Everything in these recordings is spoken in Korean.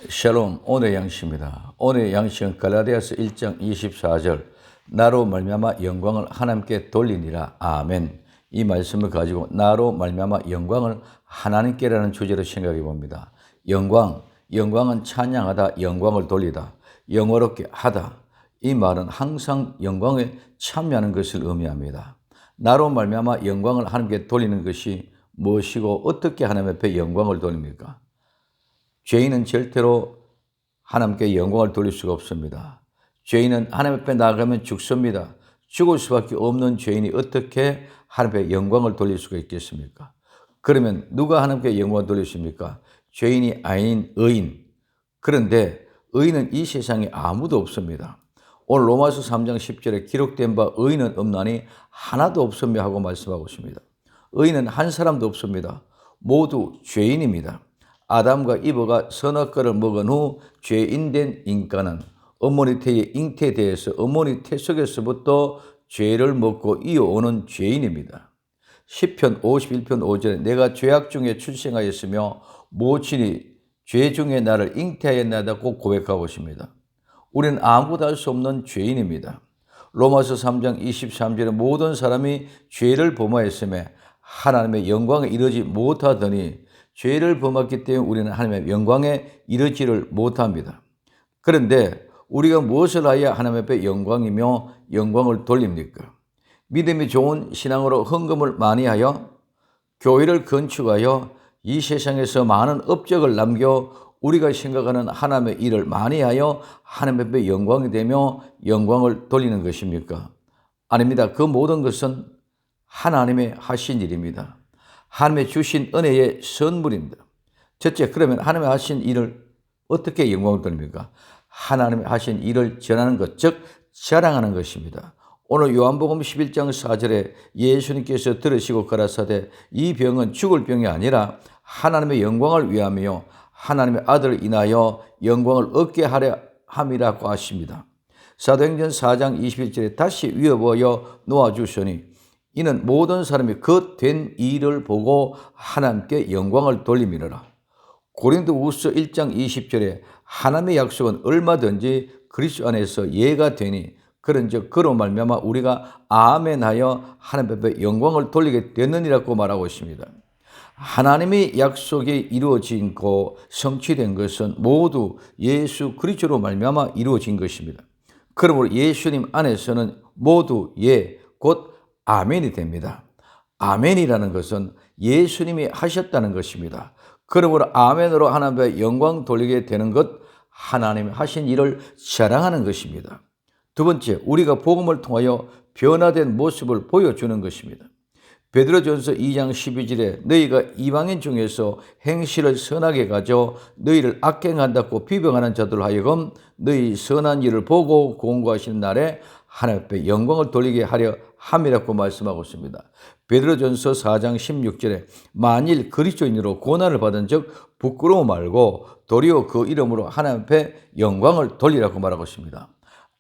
샬롬. 오늘의 양식입니다. 오늘의 양식은 갈라디아서 1장 24절 나로 말미암아 영광을 하나님께 돌리니라. 아멘. 이 말씀을 가지고 나로 말미암아 영광을 하나님께라는 주제로 생각해 봅니다. 영광은 찬양하다, 영광을 돌리다, 영어롭게 하다. 이 말은 항상 영광에 참여하는 것을 의미합니다. 나로 말미암아 영광을 하나님께 돌리는 것이 무엇이고 어떻게 하나님 앞에 영광을 돌립니까? 죄인은 절대로 하나님께 영광을 돌릴 수가 없습니다. 죄인은 하나님 앞에 나가면 죽습니다. 죽을 수밖에 없는 죄인이 어떻게 하나님 앞에 영광을 돌릴 수가 있겠습니까? 그러면 누가 하나님께 영광을 돌리십니까? 죄인이 아닌 의인. 그런데 의인은 이 세상에 아무도 없습니다. 오늘 로마서 3장 10절에 기록된 바 의인은 없나니 하나도 없으며 하고 말씀하고 있습니다. 의인은 한 사람도 없습니다. 모두 죄인입니다. 아담과 이브가 선악과를 먹은 후 죄인된 인간은 어머니 태의 잉태대에서 어머니 태 속에서부터 죄를 먹고 이어오는 죄인입니다. 시편 51편 5절에 내가 죄악 중에 출생하였으며 모친이 죄 중에 나를 잉태하였나이다고 고백하고 있습니다. 우리는 아무것도 할 수 없는 죄인입니다. 로마서 3장 23절에 모든 사람이 죄를 범하였음에 하나님의 영광에 이르지 못하더니 죄를 범했기 때문에 우리는 하나님의 영광에 이르지를 못합니다. 그런데 우리가 무엇을 하여야 하나님 앞에 영광이며 영광을 돌립니까? 믿음이 좋은 신앙으로 헌금을 많이 하여 교회를 건축하여 이 세상에서 많은 업적을 남겨 우리가 생각하는 하나님의 일을 많이 하여 하나님 앞에 영광이 되며 영광을 돌리는 것입니까? 아닙니다. 그 모든 것은 하나님의 하신 일입니다. 하나님의 주신 은혜의 선물입니다. 첫째, 그러면 하나님의 하신 일을 어떻게 영광을 돌립니까? 하나님의 하신 일을 전하는 것, 즉 자랑하는 것입니다. 오늘 요한복음 11장 4절에 예수님께서 들으시고 가라사대 이 병은 죽을 병이 아니라 하나님의 영광을 위하며 하나님의 아들을 인하여 영광을 얻게 하려 함이라고 하십니다. 사도행전 4장 21절에 다시 위어보여 놓아주시니 이는 모든 사람이 그 된 일을 보고 하나님께 영광을 돌림이라. 고린도후서 1장 20절에 하나님의 약속은 얼마든지 그리스도 안에서 예가 되니 그런즉 그로 말미암아 우리가 아멘하여 하나님 앞에 영광을 돌리게 되느니라고 말하고 있습니다. 하나님의 약속이 이루어지고 성취된 것은 모두 예수 그리스도로 말미암아 이루어진 것입니다. 그러므로 예수님 안에서는 모두 곧 아멘이 됩니다. 아멘이라는 것은 예수님이 하셨다는 것입니다. 그러므로 아멘으로 하나님의 영광 돌리게 되는 것, 하나님이 하신 일을 자랑하는 것입니다. 두 번째, 우리가 복음을 통하여 변화된 모습을 보여주는 것입니다. 베드로전서 2장 12절에 너희가 이방인 중에서 행실을 선하게 가져 너희를 악행한다고 비방하는 자들로 하여금 너희 선한 일을 보고 공고하시는 날에 하나님 앞에 영광을 돌리게 하려 함이라고 말씀하고 있습니다. 베드로전서 4장 16절에 만일 그리스도인으로 고난을 받은 즉 부끄러워 말고 도리어 그 이름으로 하나님 앞에 영광을 돌리라고 말하고 있습니다.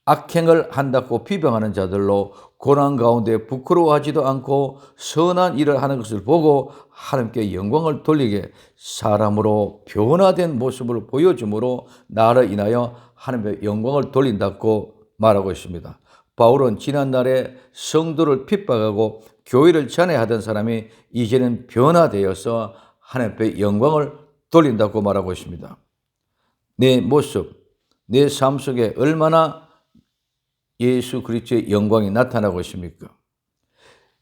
악행을 한다고 비방하는 자들로 고난 가운데 부끄러워하지도 않고 선한 일을 하는 것을 보고 하나님께 영광을 돌리게 사람으로 변화된 모습을 보여줌으로 나를 인하여 하나님의 영광을 돌린다고 말하고 있습니다. 바울은 지난날에 성도를 핍박하고 교회를 잔해하던 사람이 이제는 변화되어서 하나님 앞에 영광을 돌린다고 말하고 있습니다. 내 모습, 내 삶 속에 얼마나 예수 그리스도의 영광이 나타나고 있습니까?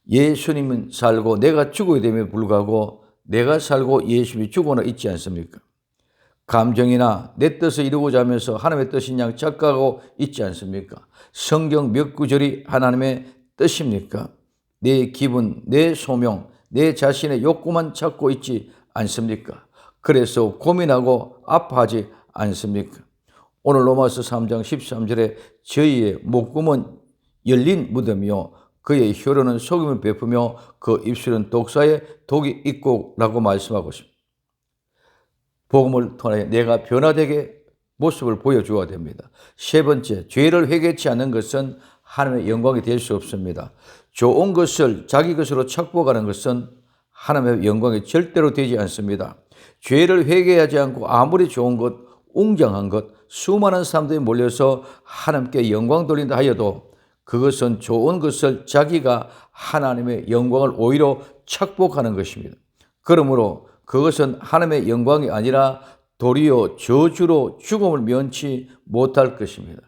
예수님은 살고 내가 죽어야 됨에 불구하고 내가 살고 예수님이 죽어나 있지 않습니까? 감정이나 내 뜻을 이루고자 하면서 하나님의 뜻인 양 착각하고 있지 않습니까? 성경 몇 구절이 하나님의 뜻입니까? 내 기분, 내 소명, 내 자신의 욕구만 찾고 있지 않습니까? 그래서 고민하고 아파하지 않습니까? 오늘 로마서 3장 13절에 저희의 목구멍은 열린 무덤이요 그의 혀로는 소금을 베푸며 그 입술은 독사의 독이 있고 라고 말씀하고 있습니다. 복음을 통해 내가 변화되게 모습을 보여줘야 됩니다. 세 번째, 죄를 회개치 않는 것은 하나님의 영광이 될 수 없습니다. 좋은 것을 자기 것으로 착복하는 것은 하나님의 영광이 절대로 되지 않습니다. 죄를 회개하지 않고 아무리 좋은 것, 웅장한 것, 수많은 사람들이 몰려서 하나님께 영광 돌린다 하여도 그것은 좋은 것을 자기가 하나님의 영광을 오히려 착복하는 것입니다. 그러므로 그것은 하나님의 영광이 아니라 도리어 저주로 죽음을 면치 못할 것입니다.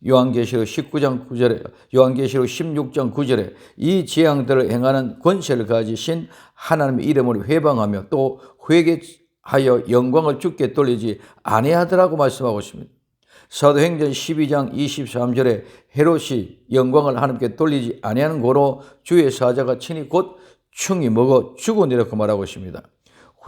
요한계시록 19장 9절에 요한계시록 16장 9절에 이 재앙들을 행하는 권세를 가지신 하나님의 이름을 회방하며 또 회개하여 영광을 주께 돌리지 아니하더라고 말씀하고 있습니다. 사도행전 12장 23절에 헤롯이 영광을 하나님께 돌리지 아니하는 고로 주의 사자가 친히 곧 충이 먹어 죽으니라고 말하고 있습니다.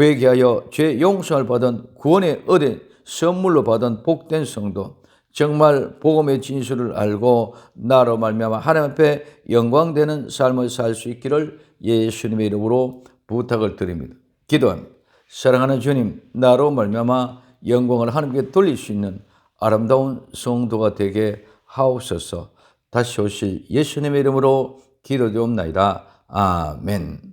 회개하여 죄 용서를 받은 구원의 얻은 선물로 받은 복된 성도, 정말 복음의 진술을 알고 나로 말미암아 하나님 앞에 영광되는 삶을 살 수 있기를 예수님의 이름으로 부탁을 드립니다. 기도합니다. 사랑하는 주님, 나로 말미암아 영광을 하나님께 돌릴 수 있는 아름다운 성도가 되게 하옵소서. 다시 오실 예수님의 이름으로 기도드리옵나이다. 아멘.